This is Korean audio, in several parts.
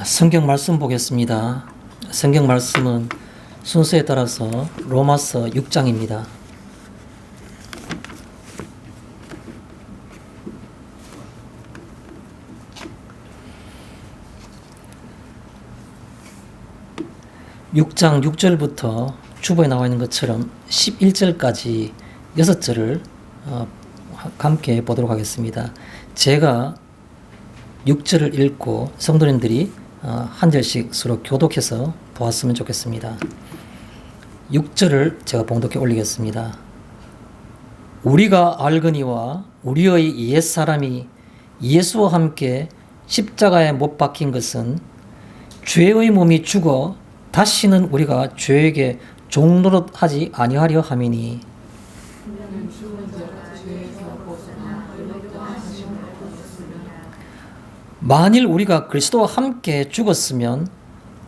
성경 말씀 보겠습니다. 성경 말씀은 순서에 따라서 로마서 6장입니다. (6장) 6절부터 주보에 나와 있는 것처럼 11절까지 6절을 함께 보도록 하겠습니다. 제가 6절을 읽고 성도님들이 한 절씩 서로 교독해서 보았으면 좋겠습니다. 6절을 제가 봉독해 올리겠습니다. 우리가 알거니와 우리의 옛사람이 예수와 함께 십자가에 못 박힌 것은 죄의 몸이 죽어 다시는 우리가 죄에게 종노릇하지 아니하려 함이니 만일 우리가 그리스도와 함께 죽었으면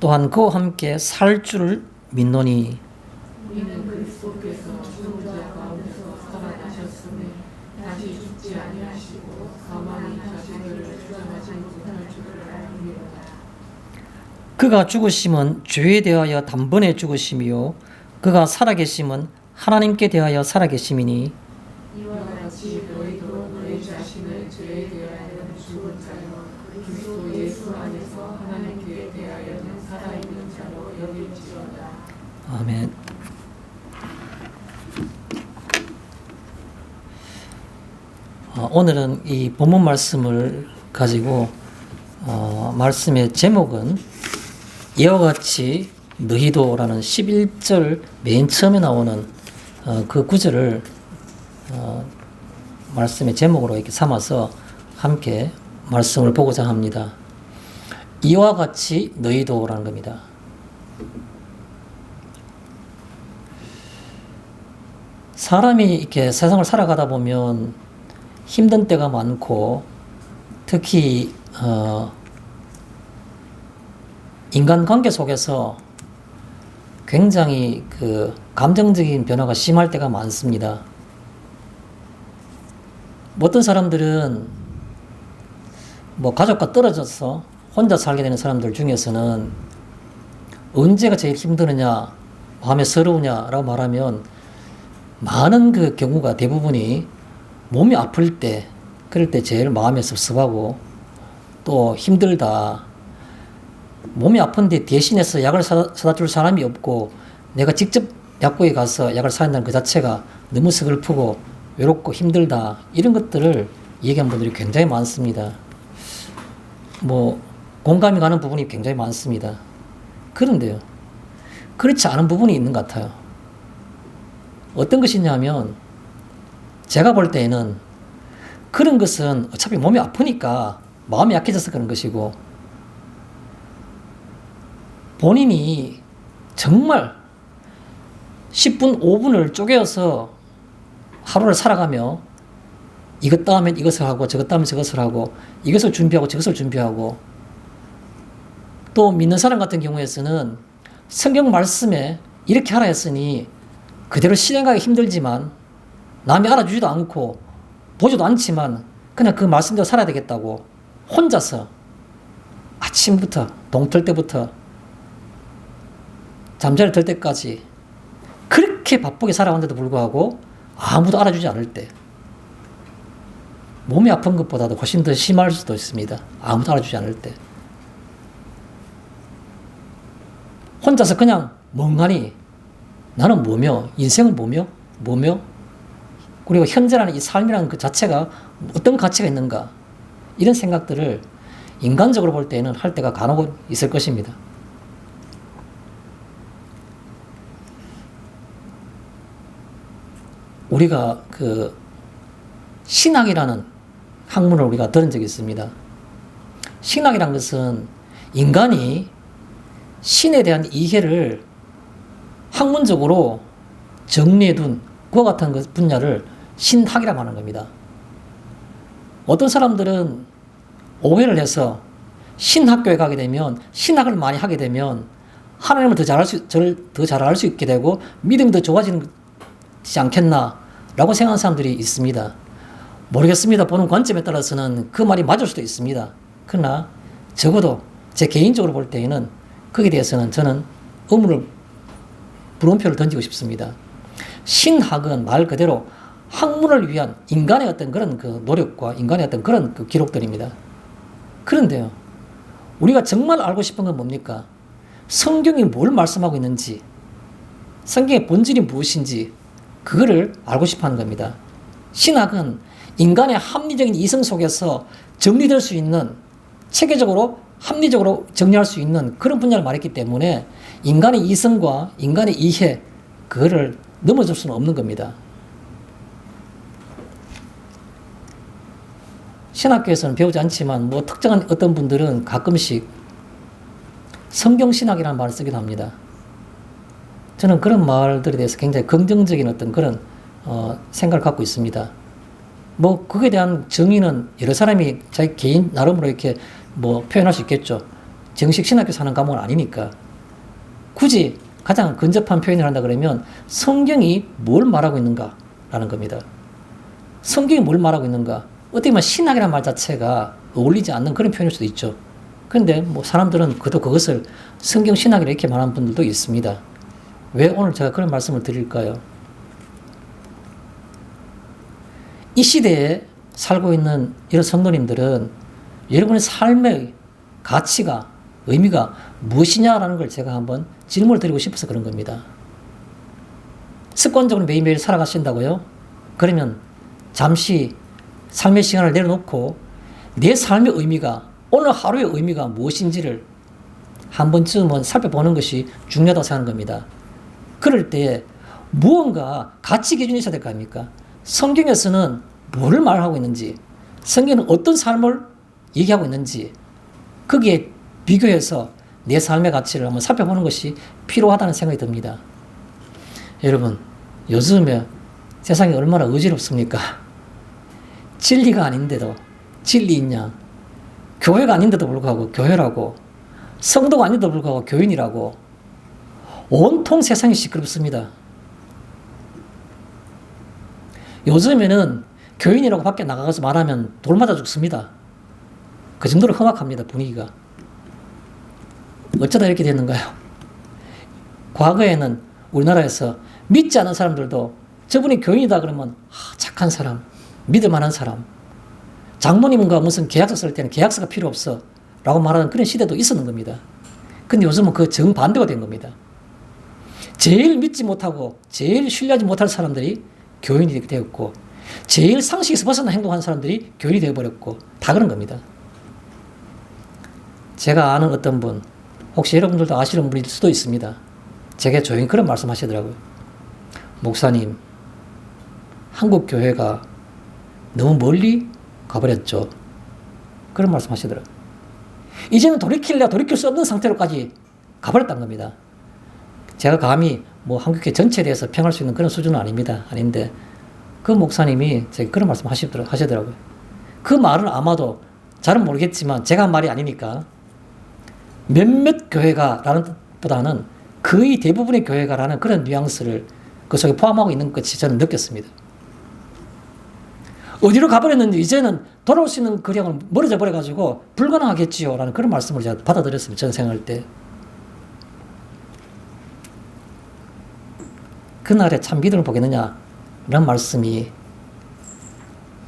또한 그와 함께 살 줄을 믿노니 우리는 그리스도께서 죽은 자 가운데서 살아나셨으니 다시 죽지 아니하시고 사망이 자신들을 주장하지 못할 줄을 압니다. 그가 죽으심은 죄에 대하여 단번에 죽으심이요 그가 살아계심은 하나님께 대하여 살아계심이니 이와 같이 너희도 너희 자신을 죄에 대하여 죽은 자요 그리스도 예수 안에서 하나님께 대하여는 살아있는 자로 여길지어다. 아멘. 오늘은 이 본문 말씀을 가지고 말씀의 제목은 이와 같이 너희도라는 11절 맨 처음에 나오는 그 구절을 말씀의 제목으로 이렇게 삼아서 함께 말씀을 보고자 합니다. 이와 같이 너희도라는 겁니다. 사람이 이렇게 세상을 살아가다 보면 힘든 때가 많고 특히 인간관계 속에서 굉장히 그 감정적인 변화가 심할 때가 많습니다. 어떤 사람들은 가족과 떨어져서 혼자 살게 되는 사람들 중에서는 언제가 제일 힘드느냐, 마음에 서러우냐라고 말하면 많은 그 경우가 대부분이 몸이 아플 때, 그럴 때 제일 마음이 섭섭하고 또 힘들다. 몸이 아픈데 대신해서 약을 사다 줄 사람이 없고 내가 직접 약국에 가서 약을 사야 한다는 그 자체가 너무 서글프고 외롭고 힘들다. 이런 것들을 얘기한 분들이 굉장히 많습니다. 공감이 가는 부분이 굉장히 많습니다. 그런데요, 그렇지 않은 부분이 있는 것 같아요. 어떤 것이냐면 제가 볼 때에는 그런 것은 어차피 몸이 아프니까 마음이 약해져서 그런 것이고 본인이 정말 10분, 5분을 쪼개어서 하루를 살아가며 이것 다음엔 이것을 하고 저것 다음엔 저것을 하고 이것을 준비하고 저것을 준비하고 또 믿는 사람 같은 경우에서는 성경 말씀에 이렇게 하라 했으니 그대로 실행하기 힘들지만 남이 알아주지도 않고 보지도 않지만 그냥 그 말씀대로 살아야 되겠다고 혼자서 아침부터 동틀 때부터 잠자리 들 때까지 그렇게 바쁘게 살아왔는데도 불구하고 아무도 알아주지 않을 때 몸이 아픈 것보다도 훨씬 더 심할 수도 있습니다. 아무도 알아주지 않을 때 혼자서 그냥 멍하니 나는 뭐며 인생은 뭐며 그리고 현재라는 이 삶이라는 그 자체가 어떤 가치가 있는가 이런 생각들을 인간적으로 볼 때는 할 때가 간혹 있을 것입니다. 우리가 그 신학이라는 학문을 우리가 들은 적이 있습니다. 신학이란 것은 인간이 신에 대한 이해를 학문적으로 정리해둔 그와 같은 분야를 신학이라고 하는 겁니다. 어떤 사람들은 오해를 해서 신학교에 가게 되면 신학을 많이 하게 되면 하나님을 더 잘 알 수 있게 되고 믿음이 더 좋아지지 않겠나라고 생각하는 사람들이 있습니다. 모르겠습니다. 보는 관점에 따라서는 그 말이 맞을 수도 있습니다. 그러나 적어도 제 개인적으로 볼 때에는 거기에 대해서는 저는 물음표를 던지고 싶습니다. 신학은 말 그대로 학문을 위한 인간의 어떤 그런 그 노력과 인간의 어떤 그런 그 기록들입니다. 그런데요, 우리가 정말 알고 싶은 건 뭡니까? 성경이 뭘 말씀하고 있는지, 성경의 본질이 무엇인지, 그거를 알고 싶어 하는 겁니다. 신학은 인간의 합리적인 이성 속에서 정리될 수 있는, 체계적으로, 합리적으로 정리할 수 있는 그런 분야를 말했기 때문에 인간의 이성과 인간의 이해, 그거를 넘어질 수는 없는 겁니다. 신학교에서는 배우지 않지만 뭐 특정한 어떤 분들은 가끔씩 성경신학이라는 말을 쓰기도 합니다. 저는 그런 말들에 대해서 굉장히 긍정적인 어떤 그런 생각을 갖고 있습니다. 뭐 그에 대한 정의는 여러 사람이 자기 개인 나름으로 이렇게 뭐 표현할 수 있겠죠. 정식 신학교에서 하는 과목은 아니니까. 굳이 가장 근접한 표현을 한다 그러면 성경이 뭘 말하고 있는가라는 겁니다. 성경이 뭘 말하고 있는가? 어떻게 보면 신학이라는 말 자체가 어울리지 않는 그런 표현일 수도 있죠. 그런데 뭐 사람들은 그것을 성경 신학이라 이렇게 말하는 분들도 있습니다. 왜 오늘 제가 그런 말씀을 드릴까요? 이 시대에 살고 있는 이런 성도님들은 여러분의 삶의 가치가, 의미가 무엇이냐라는 걸 제가 한번 질문을 드리고 싶어서 그런 겁니다. 습관적으로 매일매일 살아가신다고요? 그러면 잠시 삶의 시간을 내려놓고 내 삶의 의미가, 오늘 하루의 의미가 무엇인지를 한 번쯤은 살펴보는 것이 중요하다고 생각하는 겁니다. 그럴 때 무언가 가치 기준이 있어야 될 거 아닙니까? 성경에서는 뭐를 말하고 있는지, 성경은 어떤 삶을 얘기하고 있는지, 거기에 비교해서 내 삶의 가치를 한번 살펴보는 것이 필요하다는 생각이 듭니다. 여러분, 요즘에 세상이 얼마나 어지럽습니까? 진리가 아닌데도 진리 있냐? 교회가 아닌데도 불구하고 교회라고, 성도가 아닌데도 불구하고 교인이라고, 온통 세상이 시끄럽습니다. 요즘에는 교인이라고 밖에 나가서 말하면 돌 맞아 죽습니다. 그 정도로 험악합니다, 분위기가. 어쩌다 이렇게 됐는가요? 과거에는 우리나라에서 믿지 않은 사람들도 저분이 교인이다 그러면 착한 사람, 믿을 만한 사람, 장모님과 무슨 계약서 쓸 때는 계약서가 필요 없어 라고 말하는 그런 시대도 있었는 겁니다. 근데 요즘은 그 정반대가 된 겁니다. 제일 믿지 못하고 제일 신뢰하지 못할 사람들이 교인이 되었고, 제일 상식에서 벗어나 행동하는 사람들이 교인이 되어버렸고, 다 그런 겁니다. 제가 아는 어떤 분, 혹시 여러분들도 아시는 분일 수도 있습니다. 제게 조용히 그런 말씀 하시더라고요. 목사님, 한국 교회가 너무 멀리 가버렸죠. 그런 말씀 하시더라고요. 이제는 돌이킬 수 없는 상태로까지 가버렸다는 겁니다. 제가 감히 뭐 한국교회 전체에 대해서 평할 수 있는 그런 수준은 아닌데, 그 목사님이 제가 그런 말씀 하시더라고요. 그 말은 아마도 잘은 모르겠지만 제가 한 말이 아니니까 몇몇 교회가라는 뜻보다는 거의 대부분의 교회가라는 그런 뉘앙스를 그 속에 포함하고 있는 것이 저는 느꼈습니다. 어디로 가버렸는지 이제는 돌아올 수 있는 거리가 멀어져 버려가지고 불가능하겠지요 라는 그런 말씀을 제가 받아들였습니다. 저는 생각할 때. 그날에 참 믿음을 보겠느냐 라는 말씀이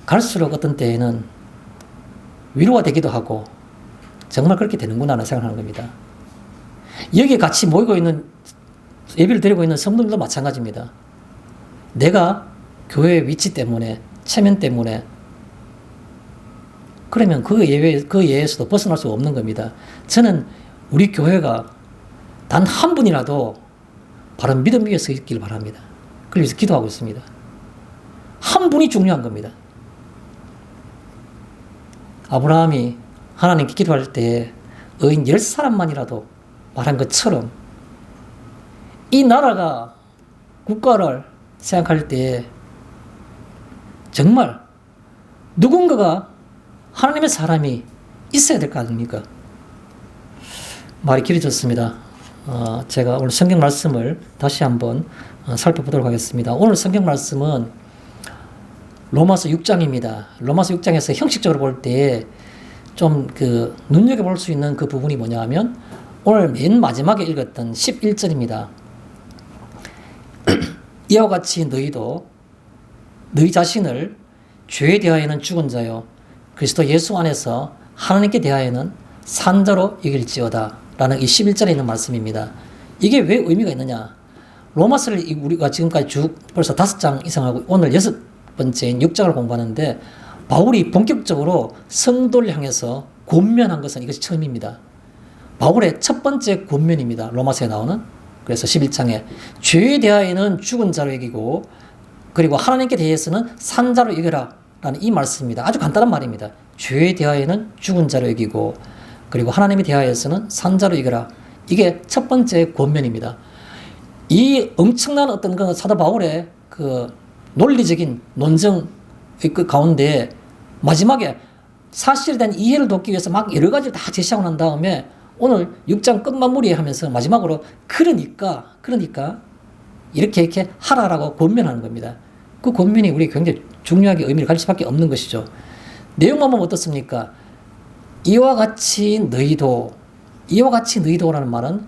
갈수록 어떤 때에는 위로가 되기도 하고 정말 그렇게 되는구나 하는 생각을 하는 겁니다. 여기에 같이 모이고 있는, 예배를 드리고 있는 성도들도 마찬가지입니다. 내가 교회의 위치 때문에, 체면 때문에, 그러면 그 예에서도 벗어날 수 없는 겁니다. 저는 우리 교회가 단 한 분이라도 바른 믿음 위에 서 있길 바랍니다. 그걸 위해서 기도하고 있습니다. 한 분이 중요한 겁니다. 아브라함이 하나님께 기도할 때 의인 10사람만이라도 말한 것처럼 이 나라가, 국가를 생각할 때 정말 누군가가 하나님의 사람이 있어야 될 거 아닙니까? 말이 길어졌습니다. 제가 오늘 성경 말씀을 다시 한번 살펴보도록 하겠습니다. 오늘 성경 말씀은 로마서 6장입니다. 로마서 6장에서 형식적으로 볼 때 좀 눈여겨볼 수 있는 그 부분이 뭐냐 하면 오늘 맨 마지막에 읽었던 11절입니다. 이와 같이 너희도 너희 자신을 죄에 대하여는 죽은 자요 그리스도 예수 안에서 하나님께 대하여는 산 자로 여길지어다 라는 이 11절에 있는 말씀입니다. 이게 왜 의미가 있느냐? 로마서를 우리가 지금까지 쭉 벌써 5장 이상 하고 오늘 6번째인 6장을 공부하는데 바울이 본격적으로 성도를 향해서 권면한 것은 이것이 처음입니다. 바울의 첫 번째 권면입니다. 로마서에 나오는. 그래서 11장에 죄에 대하여는 죽은 자로 여기고 그리고 하나님께 대해서는 산 자로 여겨라 라는 이 말씀입니다. 아주 간단한 말입니다. 죄에 대하여는 죽은 자로 여기고 그리고 하나님에 대하여서는 산 자로 여겨라. 이게 첫 번째 권면입니다. 이 엄청난 어떤 그 사도 바울의 그 논리적인 논정 그 가운데 마지막에 사실에 대한 이해를 돕기 위해서 막 여러 가지를 다 제시하고 난 다음에 오늘 6장 끝마무리 하면서 마지막으로 그러니까 이렇게 하라라고 권면하는 겁니다. 그 권면이 우리 굉장히 중요하게 의미를 가질 수밖에 없는 것이죠. 내용만 보면 어떻습니까? 이와 같이 너희도라는 말은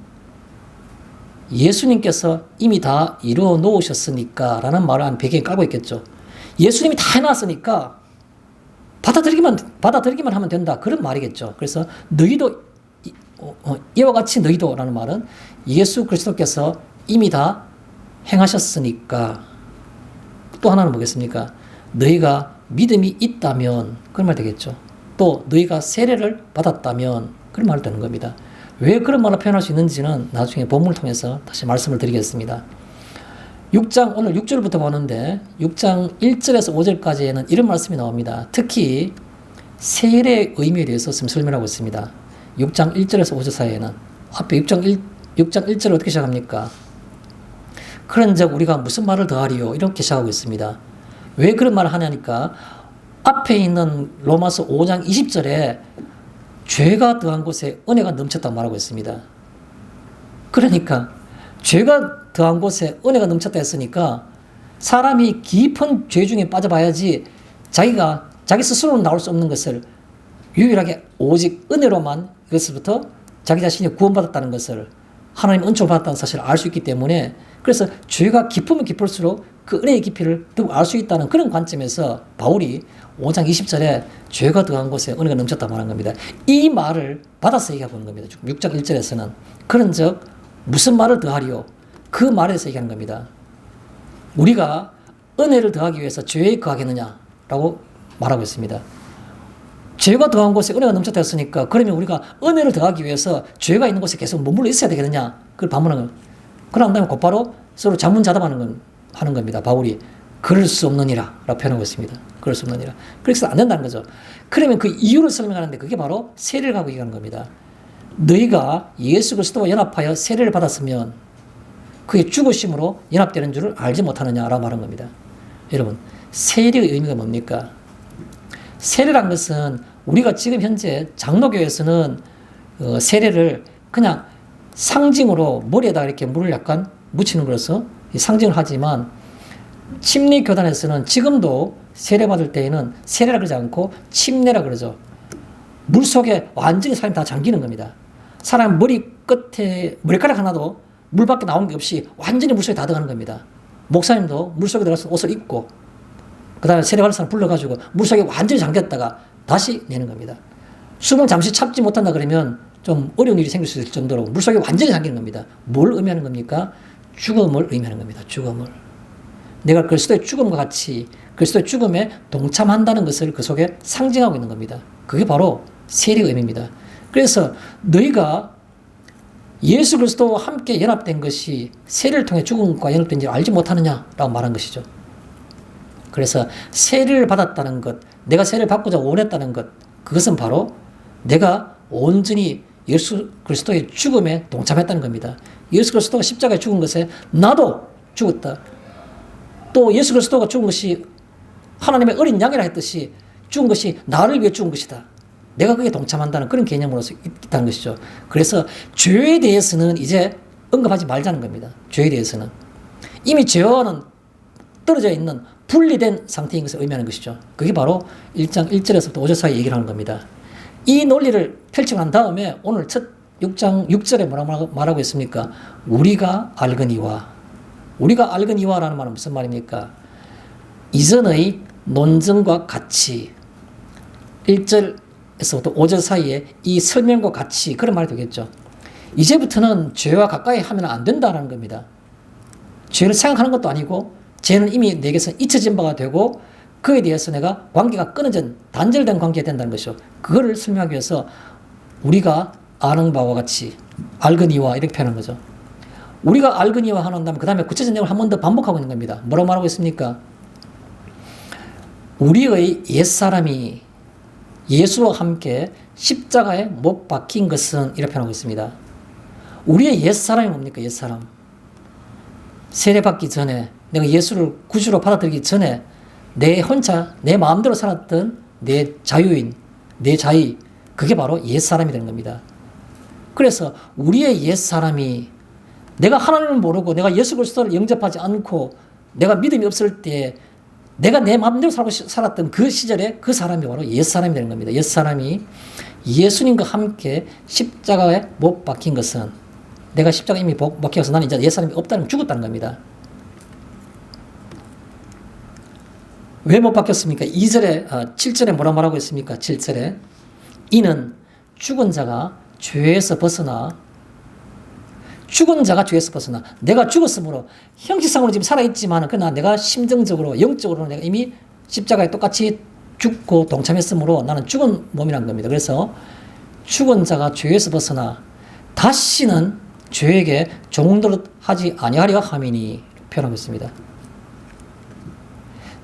예수님께서 이미 다 이루어 놓으셨으니까 라는 말을 한 배경에 깔고 있겠죠. 예수님이 다 해놨으니까 받아들이기만 하면 된다. 그런 말이겠죠. 그래서 너희도 이와 같이 너희도라는 말은 예수 그리스도께서 이미 다 행하셨으니까 또 하나는 뭐겠습니까? 너희가 믿음이 있다면 그런 말 되겠죠. 또 너희가 세례를 받았다면 그런 말이 되는 겁니다. 왜 그런 말을 표현할 수 있는지는 나중에 본문을 통해서 다시 말씀을 드리겠습니다. 6장 오늘 6절부터 보는데 6장 1절에서 5절까지에는 이런 말씀이 나옵니다. 특히 세례의 의미에 대해서 설명하고 있습니다. 6장 1절에서 5절 사이에는 앞에 6장 1절을 어떻게 시작합니까? 그런즉 우리가 무슨 말을 더하리요? 이렇게 시작하고 있습니다. 왜 그런 말을 하냐니까 앞에 있는 로마서 5장 20절에 죄가 더한 곳에 은혜가 넘쳤다고 말하고 있습니다. 그러니까 죄가 더한 곳에 은혜가 넘쳤다 했으니까 사람이 깊은 죄 중에 빠져봐야지 자기 스스로는 나올 수 없는 것을 유일하게 오직 은혜로만 이것으로부터 자기 자신이 구원받았다는 것을 하나님 은총을 받았다는 사실을 알 수 있기 때문에 그래서 죄가 깊으면 깊을수록 그 은혜의 깊이를 더 알 수 있다는 그런 관점에서 바울이 5장 20절에 죄가 더한 곳에 은혜가 넘쳤다 말한 겁니다. 이 말을 받아서 얘기하고 있는 겁니다. 6장 1절에서는 그런즉 무슨 말을 더하리요? 그 말에서 얘기하는 겁니다. 우리가 은혜를 더하기 위해서 죄에 거하겠느냐라고 말하고 있습니다. 죄가 더한 곳에 은혜가 넘쳤다 했으니까 그러면 우리가 은혜를 더하기 위해서 죄가 있는 곳에 계속 머물러 있어야 되겠느냐? 그걸 반문하는 거예요. 그런 다음에 곧바로 서로 자문자답하는 겁니다. 바울이 그럴 수 없느니라 라고 표현하고 있습니다. 그럴 수 없느니라. 그래서 안 된다는 거죠. 그러면 그 이유를 설명하는데 그게 바로 세례를 가고 얘기하는 겁니다. 너희가 예수 그리스도와 연합하여 세례를 받았으면 그게 죽으심으로 연합되는 줄을 알지 못하느냐라고 말한 겁니다. 여러분, 세례의 의미가 뭡니까? 세례란 것은 우리가 지금 현재 장로교에서는 세례를 그냥 상징으로 머리에다 이렇게 물을 약간 묻히는 거로서 상징을 하지만 침례교단에서는 지금도 세례받을 때에는 세례라 그러지 않고 침례라 그러죠. 물 속에 완전히 사람이 다 잠기는 겁니다. 사람 머리 끝에 머리카락 하나도 물밖에 나오는 게 없이 완전히 물속에 다 들어가는 겁니다. 목사님도 물속에 들어가서 옷을 입고 그 다음에 세례받을 사람 불러가지고 물속에 완전히 잠겼다가 다시 내는 겁니다. 숨을 잠시 참지 못한다 그러면 좀 어려운 일이 생길 수 있을 정도로 물속에 완전히 잠기는 겁니다. 뭘 의미하는 겁니까? 죽음을 의미하는 겁니다. 죽음을. 내가 그리스도의 죽음과 같이 그리스도의 죽음에 동참한다는 것을 그 속에 상징하고 있는 겁니다. 그게 바로 세례의 의미입니다. 그래서 너희가 예수 그리스도와 함께 연합된 것이 세례를 통해 죽음과 연합된지 알지 못하느냐라고 말한 것이죠. 그래서 세례를 받았다는 것, 내가 세례를 받고자 원했다는 것, 그것은 바로 내가 온전히 예수 그리스도의 죽음에 동참했다는 겁니다. 예수 그리스도가 십자가에 죽은 것에 나도 죽었다. 또 예수 그리스도가 죽은 것이 하나님의 어린 양이라 했듯이 죽은 것이 나를 위해 죽은 것이다. 내가 그게 동참한다는 그런 개념으로서 있다는 것이죠. 그래서 죄에 대해서는 이제 언급하지 말자는 겁니다. 죄에 대해서는. 이미 죄와는 떨어져 있는 분리된 상태인 것을 의미하는 것이죠. 그게 바로 1장 1절에서부터 5절 사이 얘기를 하는 겁니다. 이 논리를 펼치고 난 다음에 오늘 첫 6장 6절에 뭐라고 말하고 있습니까? 우리가 알거니와. 우리가 알거니와라는 말은 무슨 말입니까? 이전의 논증과 같이 1절에서부터 5절 사이에 이 설명과 같이 그런 말이 되겠죠. 이제부터는 죄와 가까이 하면 안 된다는 겁니다. 죄를 생각하는 것도 아니고 죄는 이미 내게서 잊혀진 바가 되고 그에 대해서 내가 관계가 끊어진 단절된 관계가 된다는 것이죠. 그거를 설명하기 위해서 우리가 아는 바와 같이 알거니와 이렇게 표현한 거죠. 우리가 알거니와 하는 다음에 그 다음에 구체적인 내용을 한 번 더 반복하고 있는 겁니다. 뭐라고 말하고 있습니까? 우리의 옛사람이 예수와 함께 십자가에 못 박힌 것은 이렇게 표현하고 있습니다. 우리의 옛사람이 뭡니까? 옛사람. 세례받기 전에 내가 예수를 구주로 받아들이기 전에 내 혼자 내 마음대로 살았던 내 자유인, 내 자의, 그게 바로 옛사람이 되는 겁니다. 그래서 우리의 옛사람이 내가 하나님을 모르고 내가 예수 그리스도를 영접하지 않고 내가 믿음이 없을 때 내가 내 마음대로 살았던 그 시절에 그 사람이 바로 옛사람이 되는 겁니다. 옛사람이 예수님과 함께 십자가에 못 박힌 것은 내가 십자가에 이미 못 박혀서 나는 이제 옛사람이 없다는 죽었다는 겁니다. 왜 못 박혔습니까? 7절에 뭐라 말하고 있습니까? 7절에 이는 죽은 자가 죄에서 벗어나 내가 죽었으므로 형식상으로 지금 살아있지만 그러나 내가 심정적으로 영적으로 내가 이미 십자가에 똑같이 죽고 동참했으므로 나는 죽은 몸이란 겁니다. 그래서 죽은 자가 죄에서 벗어나 다시는 죄에게 종노릇 하지 아니하려 함이니 표현하고 있습니다.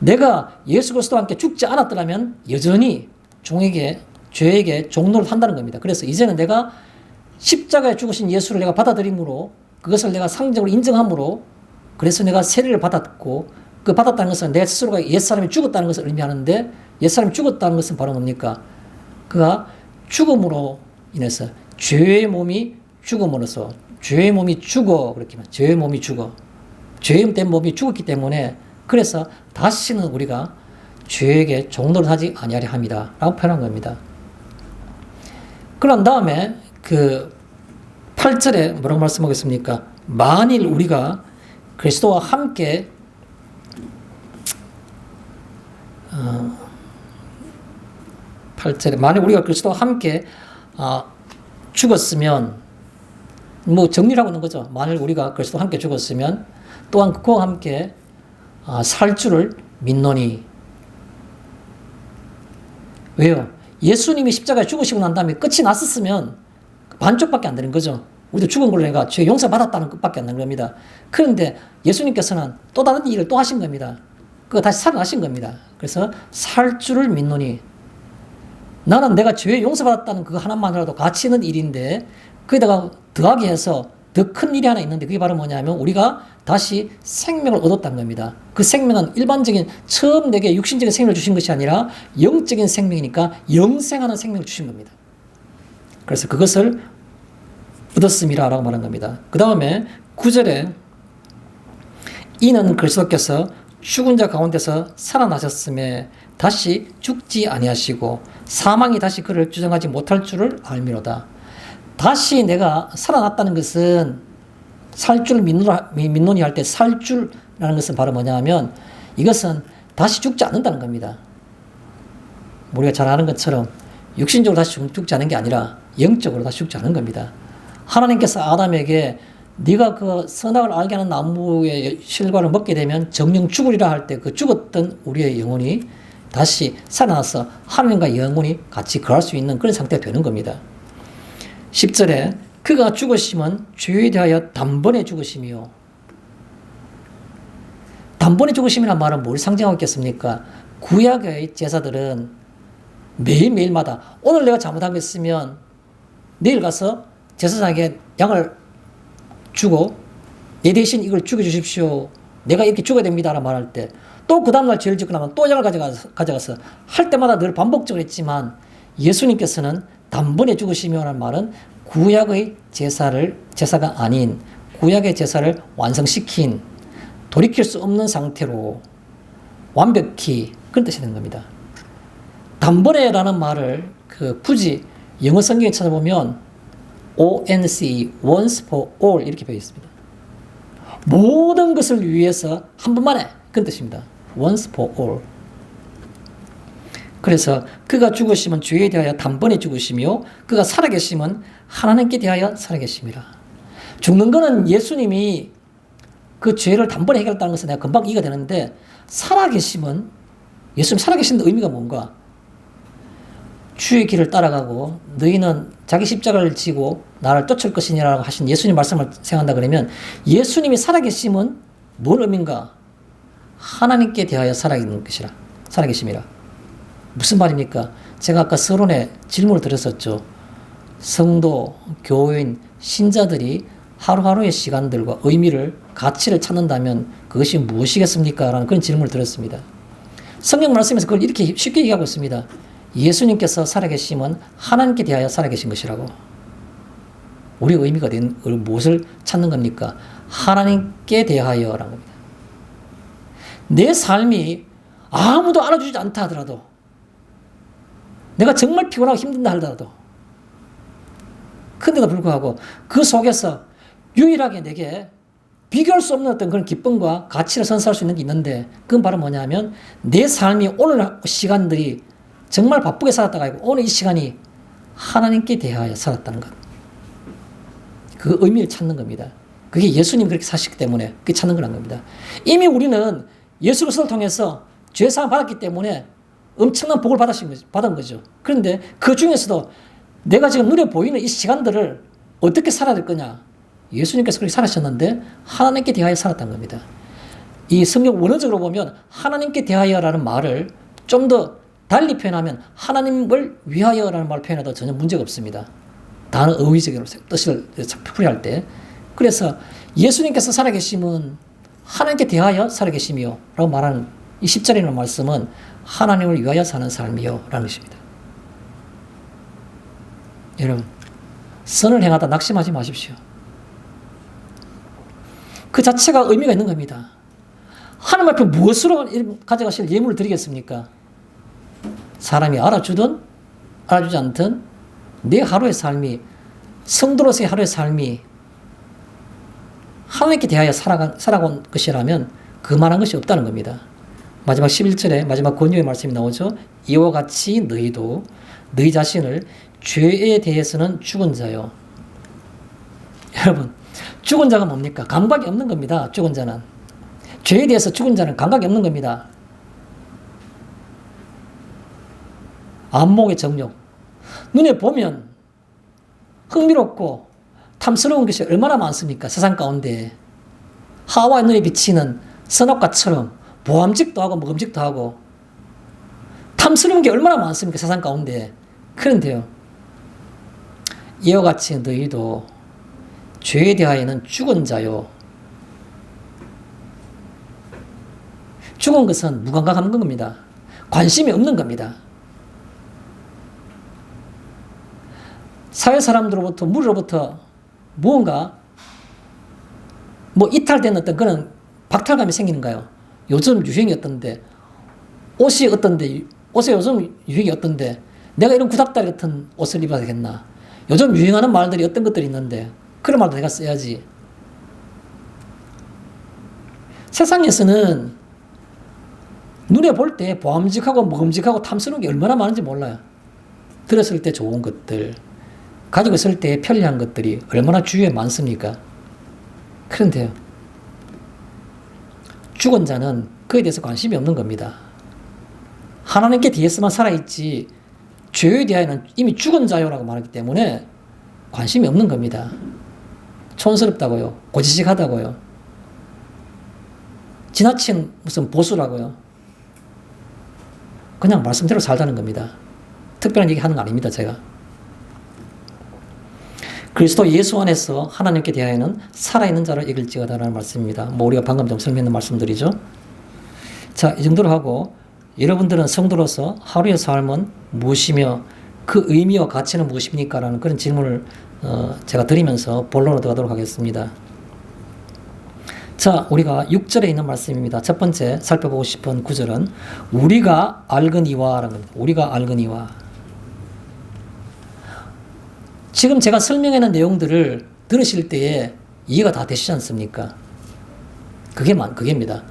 내가 예수 그리스도와 함께 죽지 않았더라면 여전히 죄에게 종노릇 한다는 겁니다. 그래서 이제는 내가 십자가에 죽으신 예수를 내가 받아들임으로 그것을 내가 상징적으로 인정함으로 그래서 내가 세례를 받았고 그 받았다는 것은 내 스스로가 옛사람이 죽었다는 것을 의미하는데 옛사람이 죽었다는 것은 바로 뭡니까? 그가 죽음으로 인해서 죄의 몸이 죽음으로써 죄의 몸이 죽어 그렇게 말 죄의 몸이 죽어 죄된 몸이 죽었기 때문에 그래서 다시는 우리가 죄에게 종노릇 하지 아니하려 함이다 라고 표현한 겁니다. 그런 다음에 그 8절에 뭐라고 말씀하겠습니까? 만일 우리가 그리스도와 함께 8절에 만일 우리가 그리스도와 함께 죽었으면 뭐 정리를 하고 있는 거죠. 만일 우리가 그리스도와 함께 죽었으면 또한 그와 함께 살 줄을 믿노니. 왜요? 예수님이 십자가에 죽으시고 난 다음에 끝이 났었으면 반쪽밖에 안 되는 거죠. 우리도 죽은 걸로 내가 죄 용서받았다는 것밖에 안 되는 겁니다. 그런데 예수님께서는 또 다른 일을 또 하신 겁니다. 그거 다시 살아나신 겁니다. 그래서 살 줄을 믿노니. 나는 내가 죄 용서받았다는 그거 하나만이라도 가치 있는 일인데 거기다가 더하기 해서 더 큰 일이 하나 있는데 그게 바로 뭐냐면 우리가 다시 생명을 얻었다는 겁니다. 그 생명은 일반적인 처음 내게 육신적인 생명을 주신 것이 아니라 영적인 생명이니까 영생하는 생명을 주신 겁니다. 그래서 그것을 얻었음이라 라고 말한 겁니다. 그 다음에 9절에 이는 그리스도께서 죽은 자 가운데서 살아나셨음에 다시 죽지 아니하시고 사망이 다시 그를 주장하지 못할 줄을 알미로다. 다시 내가 살아났다는 것은 살 줄 믿노니 할 때 살 줄라는 것은 바로 뭐냐 하면 이것은 다시 죽지 않는다는 겁니다. 우리가 잘 아는 것처럼 육신적으로 다시 죽지 않은 게 아니라 영적으로 다시 죽지 않은 겁니다. 하나님께서 아담에게 네가 그 선악을 알게 하는 나무의 실과를 먹게 되면 정령 죽으리라 할 때 그 죽었던 우리의 영혼이 다시 살아나서 하나님과 영원히 같이 거할 수 있는 그런 상태가 되는 겁니다. 10절에 그가 죽으심은 죄에 대하여 단번에 죽으심이요. 단번에 죽으심이란 말은 뭘 상징하고 있겠습니까? 구약의 제사들은 매일매일마다 오늘 내가 잘못한 거 있으면 내일 가서 제사장에게 양을 주고 내 대신 이걸 죽여주십시오. 내가 이렇게 죽어야 됩니다. 라고 말할 때 또 그 다음날 죄를 짓고 나면 또 양을 가져가서 할 때마다 늘 반복적으로 했지만 예수님께서는 단번에 죽으시며라는 말은 구약의 제사가 아닌 구약의 제사를 완성시킨 돌이킬 수 없는 상태로 완벽히 그런 뜻이 되는 겁니다. 단번에라는 말을 굳이 영어 성경에 찾아보면 ONC, once for all 이렇게 되어 있습니다. 모든 것을 위해서 한 번만에 그런 뜻입니다. once for all. 그래서 그가 죽으시면 죄에 대하여 단번에 죽으시며 그가 살아계시면 하나님께 대하여 살아계심이라. 죽는 거는 예수님이 그 죄를 단번에 해결했다는 것은 내가 금방 이해가 되는데, 살아계심은, 예수님 살아계신 의미가 뭔가? 주의 길을 따라가고 너희는 자기 십자가를 지고 나를 쫓을 것이니라고 하신 예수님 말씀을 생각한다 그러면, 예수님이 살아계심은 뭔 의미인가? 하나님께 대하여 살아계심이라. 무슨 말입니까? 제가 아까 서론에 질문을 드렸었죠. 성도, 교인, 신자들이 하루하루의 시간들과 의미를, 가치를 찾는다면 그것이 무엇이겠습니까? 라는 그런 질문을 드렸습니다. 성경 말씀에서 그걸 이렇게 쉽게 얘기하고 있습니다. 예수님께서 살아계심은 하나님께 대하여 살아계신 것이라고. 우리의 의미가 된 무엇을 찾는 겁니까? 하나님께 대하여라는 겁니다. 내 삶이 아무도 알아주지 않다 하더라도, 내가 정말 피곤하고 힘든다 하더라도, 그런데도 불구하고 그 속에서 유일하게 내게 비교할 수 없는 어떤 그런 기쁨과 가치를 선사할 수 있는 게 있는데, 그건 바로 뭐냐면 내 삶이 오늘 시간들이 정말 바쁘게 살았다가 아니고 오늘 이 시간이 하나님께 대하여 살았다는 것. 그 의미를 찾는 겁니다. 그게 예수님이 그렇게 사셨기 때문에 그게 찾는 거란 겁니다. 이미 우리는 예수 그리스도를 통해서 죄사함 받았기 때문에 엄청난 복을 받은 거죠. 그런데 그 중에서도 내가 지금 눈에 보이는 이 시간들을 어떻게 살아야 될 거냐? 예수님께서 그렇게 살아셨는데 하나님께 대하여 살았다는 겁니다. 이 성경 원어적으로 보면 하나님께 대하여라는 말을 좀 더 달리 표현하면 하나님을 위하여라는 말을 표현해도 전혀 문제가 없습니다. 단어 의의적으로 뜻을 풀이할 때. 그래서 예수님께서 살아계심은 하나님께 대하여 살아계시며 라고 말하는 이 10절이라는 말씀은 하나님을 위하여 사는 삶이요 라는 것입니다. 여러분, 선을 행하다 낙심하지 마십시오. 그 자체가 의미가 있는 겁니다. 하나님 앞에 무엇으로 가져가실 예물을 드리겠습니까? 사람이 알아주든 알아주지 않든 내 하루의 삶이, 성도로서의 하루의 삶이 하나님께 대하여 살아온 것이라면 그만한 것이 없다는 겁니다. 마지막 11절에 마지막 권유의 말씀이 나오죠. 이와 같이 너희도 너희 자신을 죄에 대해서는 죽은 자요. 여러분, 죽은 자가 뭡니까? 감각이 없는 겁니다. 죽은 자는. 죄에 대해서 죽은 자는 감각이 없는 겁니다. 안목의 정욕. 눈에 보면 흥미롭고 탐스러운 것이 얼마나 많습니까? 세상 가운데. 하와의 눈에 비치는 선악과처럼 보암직도 하고 먹음직도 하고 탐스러운 게 얼마나 많습니까? 세상 가운데. 그런데요, 이와 같이 너희도 죄에 대하여는 죽은 자요. 죽은 것은 무감각한 겁니다. 관심이 없는 겁니다. 사회 사람들로부터, 무리로부터 무언가 이탈된 어떤 그런 박탈감이 생기는가요? 요즘 유행이 어떤데, 옷이 어떤데, 옷에 요즘 유행이 어떤데, 내가 이런 구닥다리 같은 옷을 입어야 되겠나? 요즘 유행하는 말들이 어떤 것들이 있는데, 그런 말도 내가 써야지. 세상에서는 눈에 볼 때 보암직하고 먹음직하고 탐스러운 게 얼마나 많은지 몰라요. 들었을 때 좋은 것들, 가지고 있을 때 편리한 것들이 얼마나 주위에 많습니까? 그런데요, 죽은 자는 그에 대해서 관심이 없는 겁니다. 하나님께 대해서만 살아있지 죄에 대하여는 이미 죽은 자요라고 말하기 때문에 관심이 없는 겁니다. 촌스럽다고요. 고지식하다고요. 지나친 무슨 보수라고요. 그냥 말씀대로 살자는 겁니다. 특별한 얘기 하는 거 아닙니다, 제가. 그리스도 예수 안에서 하나님께 대하여는 살아있는 자를 이길지어다라는 말씀입니다. 우리가 방금 좀 설명했는 말씀들이죠. 자, 이 정도로 하고, 여러분들은 성도로서 하루의 삶은 무엇이며 그 의미와 가치는 무엇입니까? 라는 그런 질문을 제가 드리면서 본론으로 들어가도록 하겠습니다. 자, 우리가 6절에 있는 말씀입니다. 첫 번째 살펴보고 싶은 구절은 우리가 알거니와 라는 겁니다. 우리가 알거니와. 지금 제가 설명하는 내용들을 들으실 때에 이해가 다 되시지 않습니까? 그게입니다.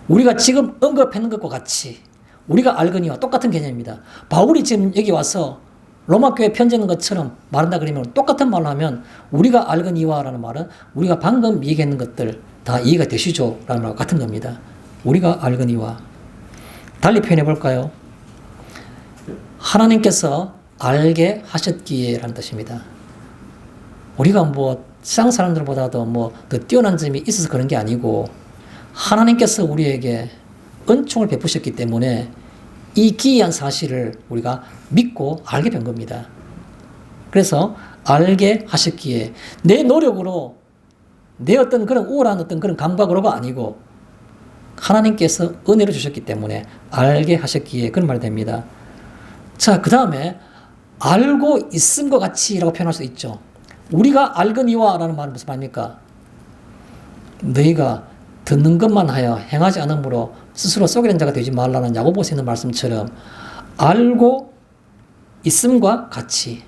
우리가 지금 언급하는 것과 같이 우리가 알거니와 똑같은 개념입니다. 바울이 지금 여기 와서 로마 교회 편지 있는 것처럼 말한다 그러면 똑같은 말로 하면 우리가 알거니와라는 말은 우리가 방금 얘기했는 것들 다 이해가 되시죠? 라는 말과 같은 겁니다. 우리가 알거니와. 달리 표현해 볼까요? 하나님께서 알게 하셨기에 라는 뜻입니다. 우리가 뭐 세상 사람들보다도 뭐 더 뛰어난 점이 있어서 그런 게 아니고 하나님께서 우리에게 은총을 베푸셨기 때문에 이 기이한 사실을 우리가 믿고 알게 된 겁니다. 그래서 알게 하셨기에 내 노력으로 내 어떤 그런 우월한 어떤 그런 감각으로가 아니고 하나님께서 은혜를 주셨기 때문에 알게 하셨기에 그런 말이 됩니다. 자, 그 다음에 알고 있음과 같이라고 표현할 수 있죠. 우리가 알거니와 라는 말은 무슨 말입니까? 너희가 듣는 것만 하여 행하지 않으므로 스스로 속이는 자가 되지 말라는 야고보서 있는 말씀처럼 알고 있음과 같이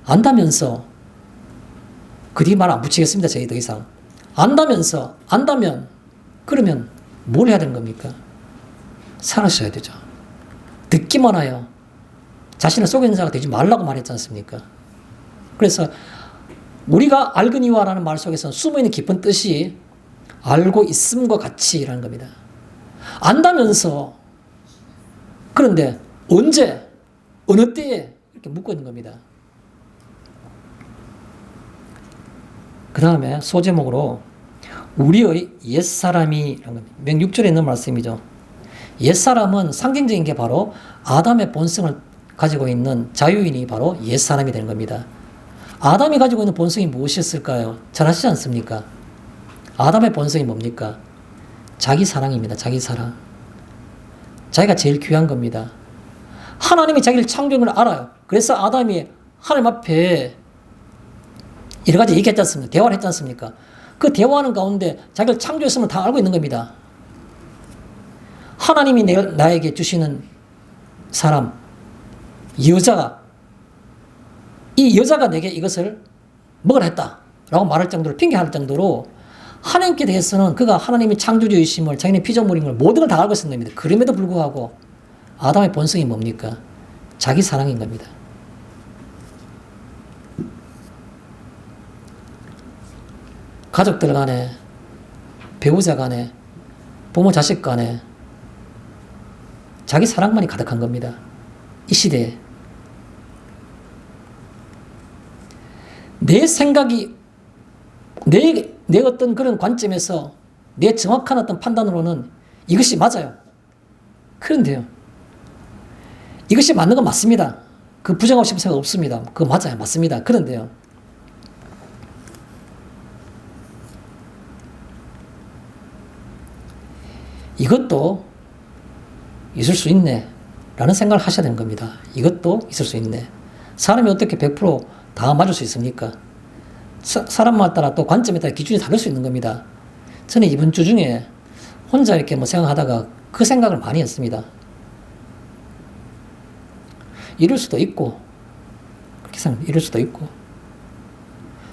안다면서 그 뒤에 말 안 붙이겠습니다. 저희 더 이상 안다면 그러면 뭘 해야 되는 겁니까? 살아셔야 되죠. 듣기만 하여 자신을 속이는 자가 되지 말라고 말했지 않습니까? 그래서 우리가 알거니와라는 말 속에서 숨어있는 깊은 뜻이 알고 있음과 같이라는 겁니다. 안다면서 그런데 언제 어느 때에 이렇게 묻고 있는 겁니다. 그 다음에 소제목으로 우리의 옛사람이라는 겁니다. 맨 6절에 있는 말씀이죠. 옛사람은 상징적인 게 바로 아담의 본성을 가지고 있는 자유인이 바로 옛사람이 되는 겁니다. 아담이 가지고 있는 본성이 무엇이었을까요? 잘 아시지 않습니까? 아담의 본성이 뭡니까? 자기 사랑입니다. 자기 사랑. 자기가 제일 귀한 겁니다. 하나님이 자기를 창조한 걸 알아요. 그래서 아담이 하나님 앞에 여러 가지 얘기했지 않습니까? 대화를 했지 않습니까? 그 대화하는 가운데 자기를 창조했음을 다 알고 있는 겁니다. 하나님이 나에게 주시는 사람, 이 여자가 내게 이것을 먹으라 했다라고 말할 정도로 핑계할 정도로 하나님께 대해서는 그가 하나님이 창조주이심을 자기의 피조물인 걸 모든 걸 다 알고 있었던 겁니다. 그럼에도 불구하고 아담의 본성이 뭡니까? 자기 사랑인 겁니다. 가족들 간에, 배우자 간에, 부모 자식 간에 자기 사랑만이 가득한 겁니다. 이 시대에. 내 생각이, 내 어떤 그런 관점에서 내 정확한 어떤 판단으로는 이것이 맞아요. 그런데요. 이것이 맞는 건 맞습니다. 그 부정하고 싶은 생각 없습니다. 그거 맞아요. 맞습니다. 그런데요. 이것도 있을 수 있네. 라는 생각을 하셔야 되는 겁니다. 이것도 있을 수 있네. 사람이 어떻게 100%다 맞을 수 있습니까? 사람마다 따라 또 관점에 따라 기준이 다를 수 있는 겁니다. 저는 이번 주 중에 혼자 이렇게 뭐 생각하다가 그 생각을 많이 했습니다. 이럴 수도 있고, 그렇게 생각합니다. 이럴 수도 있고,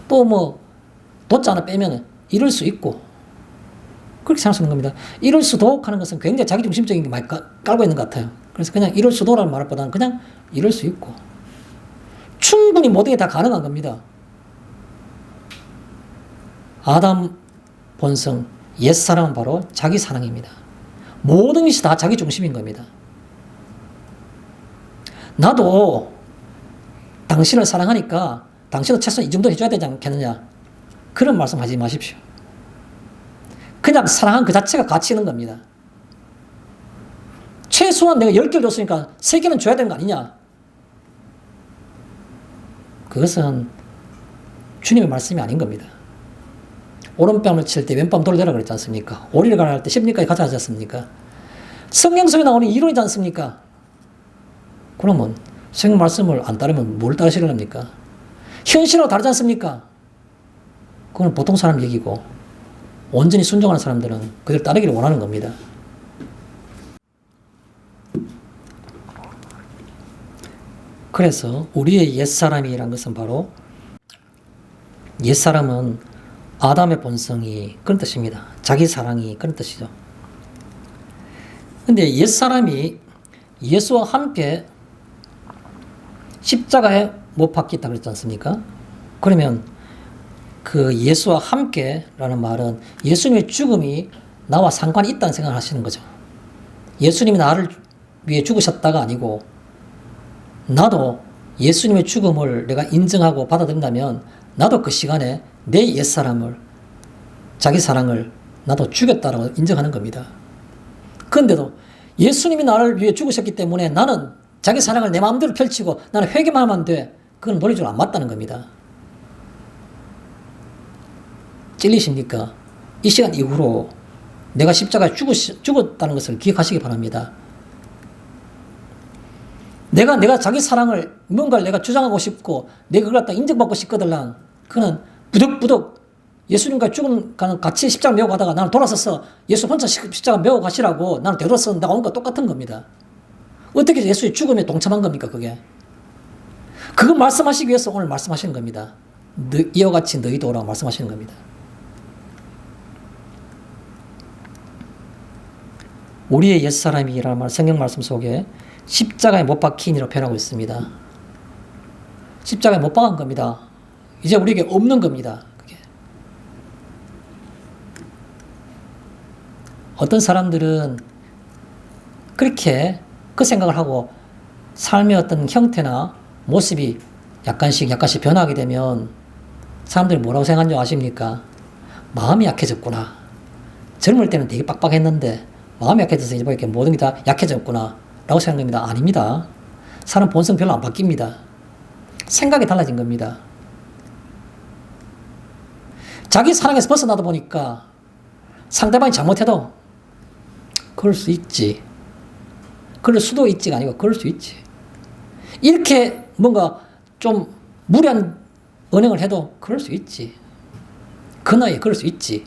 또 뭐, 도자 하나 빼면 이럴 수 있고, 그렇게 생각하는 겁니다. 이럴 수도 하는 것은 굉장히 자기중심적인 게 많이 깔고 있는 것 같아요. 그래서 그냥 이럴 수도라는 말보다는 그냥 이럴 수 있고, 충분히 모든 게 다 가능한 겁니다. 아담 본성, 옛사람은 바로 자기 사랑입니다. 모든 것이 다 자기 중심인 겁니다. 나도 당신을 사랑하니까 당신은 최소한 이 정도 해줘야 되지 않겠느냐. 그런 말씀 하지 마십시오. 그냥 사랑한 그 자체가 가치 있는 겁니다. 최소한 내가 10개를 줬으니까 3개는 줘야 되는 거 아니냐. 그것은 주님의 말씀이 아닌 겁니다. 오른뺨을 칠 때 왼뺨 돌려라 그랬지 않습니까? 오리를 가라 할 때 10리까지 가자 하지 않습니까? 성경 속에 나오는 이론이지 않습니까? 그러면 성경 말씀을 안 따르면 뭘 따르시려합니까? 현실하고 다르지 않습니까? 그건 보통 사람 얘기고 온전히 순종하는 사람들은 그들 따르기를 원하는 겁니다. 그래서 우리의 옛사람이란 것은 바로 옛사람은 아담의 본성이 그런 뜻입니다. 자기 사랑이 그런 뜻이죠. 근데 옛사람이 예수와 함께 십자가에 못 박혔다 그랬지 않습니까? 그러면 그 예수와 함께라는 말은 예수님의 죽음이 나와 상관이 있다는 생각을 하시는 거죠. 예수님이 나를 위해 죽으셨다가 아니고 나도 예수님의 죽음을 내가 인정하고 받아들인다면 나도 그 시간에 내 옛사람을, 자기 사랑을 나도 죽였다라고 인정하는 겁니다. 그런데도 예수님이 나를 위해 죽으셨기 때문에 나는 자기 사랑을 내 마음대로 펼치고 나는 회개만 하면 돼. 그건 논리적으로 안 맞다는 겁니다. 찔리십니까? 이 시간 이후로 내가 십자가에 죽었다는 것을 기억하시기 바랍니다. 내가 자기 사랑을 뭔가를 내가 주장하고 싶고 내가 그걸 갖다 인정받고 싶거든. 그는 부득부득 예수님과 죽음과는 같이 십자가 메고 가다가 나는 돌아서서 예수 혼자 십자가 메고 가시라고 나는 되돌아서 내가 온 거 똑같은 겁니다. 어떻게 예수의 죽음에 동참한 겁니까, 그게? 그거 말씀하시기 위해서 오늘 말씀하시는 겁니다. 이와 같이 너희도 오라고 말씀하시는 겁니다. 우리의 옛사람이라는 말 성경 말씀 속에 십자가에 못 박힌이라고 표현하고 있습니다. 십자가에 못 박은 겁니다. 이제 우리에게 없는 겁니다. 그게. 어떤 사람들은 그렇게 그 생각을 하고 삶의 어떤 형태나 모습이 약간씩 변화하게 되면 사람들이 뭐라고 생각하는 줄 아십니까? 마음이 약해졌구나. 젊을 때는 되게 빡빡했는데 마음이 약해져서 이제 이렇게 모든 게 다 약해졌구나 라고 생각합니다. 아닙니다. 사람 본성 별로 안 바뀝니다. 생각이 달라진 겁니다. 자기 사랑에서 벗어나다 보니까 상대방이 잘못해도 그럴 수 있지. 그럴 수도 있지가 아니고 그럴 수 있지. 이렇게 뭔가 좀 무리한 언행을 해도 그럴 수 있지. 그 나이에 그럴 수 있지.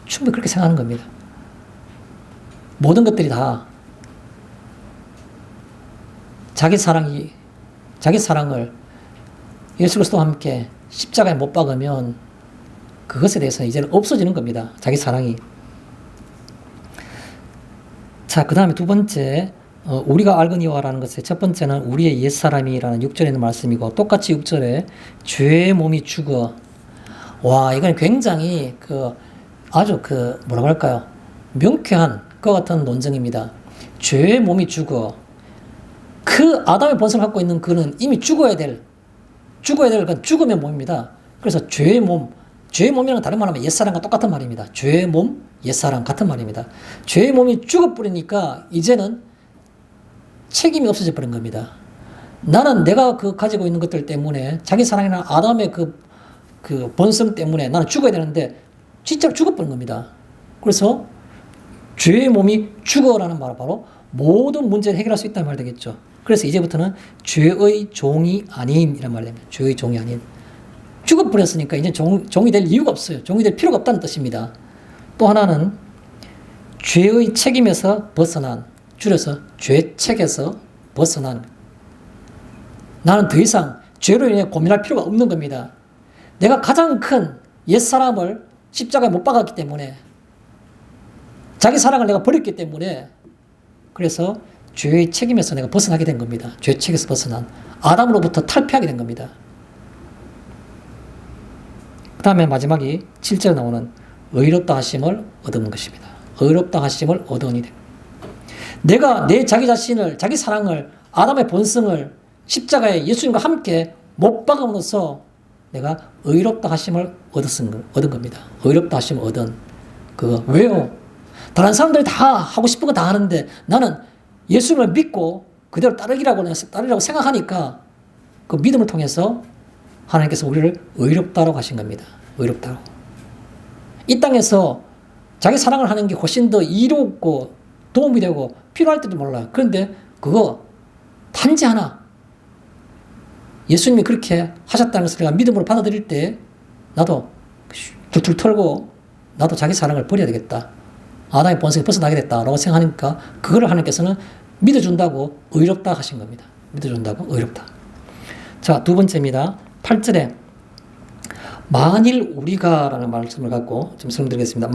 충분히 그렇게 생각하는 겁니다. 모든 것들이 다 자기 사랑을 예수 그리스도와 함께 십자가에 못 박으면 그것에 대해서는 이제는 없어지는 겁니다. 자기 사랑이. 자, 그 다음에 두 번째, 우리가 알거니와라는 것의 첫 번째는 우리의 옛사람이라는 6절에 있는 말씀이고, 똑같이 6절에 죄의 몸이 죽어. 와, 이건 굉장히 아주 뭐라고 할까요? 명쾌한 그와 같은 논증입니다. 죄의 몸이 죽어. 그 아담의 본성을 갖고 있는 그는 이미 죽어야 될 그 죽음의 몸입니다. 그래서 죄의 몸이라는 다른 말하면 옛사람과 똑같은 말입니다. 죄의 몸, 옛사람 같은 말입니다. 죄의 몸이 죽어버리니까 이제는 책임이 없어져 버린 겁니다. 나는 내가 가지고 있는 것들 때문에 자기 사랑이나 아담의 그 본성 때문에 나는 죽어야 되는데 진짜로 죽어버린 겁니다. 그래서 죄의 몸이 죽어라는 말은 바로 모든 문제를 해결할 수 있다는 말 되겠죠. 그래서 이제부터는 죄의 종이 아닌 이란 말입니다. 죄의 종이 아닌. 죽어버렸으니까 이제 종이 될 이유가 없어요. 종이 될 필요가 없다는 뜻입니다. 또 하나는 죄의 책임에서 벗어난, 줄여서 죄책에서 벗어난. 나는 더 이상 죄로 인해 고민할 필요가 없는 겁니다. 내가 가장 큰 옛사람을 십자가에 못 박았기 때문에 자기 사랑을 내가 버렸기 때문에 그래서 죄의 책임에서 내가 벗어나게 된 겁니다. 죄책에서 벗어난 아담으로부터 탈피하게 된 겁니다. 그 다음에 마지막이 7절에 나오는 의롭다 하심을 얻은 것입니다. 의롭다 하심을 얻으니 내가 내 자기 자신을, 자기 사랑을, 아담의 본성을 십자가에 예수님과 함께 못 박음으로써 내가 의롭다 하심을 얻은 겁니다. 의롭다 하심을 얻은 그거. 왜요? 다른 사람들이 다 하고 싶은 거 다 하는데 나는 예수님을 믿고 그대로 따르라고 생각하니까 그 믿음을 통해서 하나님께서 우리를 의롭다라고 하신 겁니다. 의롭다고. 이 땅에서 자기 사랑을 하는 게 훨씬 더 이롭고 도움이 되고 필요할 때도 몰라요. 그런데 그거 단지 하나 예수님이 그렇게 하셨다는 것을 내가 믿음으로 받아들일 때 나도 툴툴 털고 나도 자기 사랑을 버려야 되겠다. 아담의 본성이 벗어나게 됐다라고 생각하니까 그거를 하나님께서는 믿어준다고 의롭다 하신 겁니다. 믿어준다고 의롭다. 자, 두 번째입니다. 8절에 만일 우리가라는 말씀을 갖고 좀 설명드리겠습니다.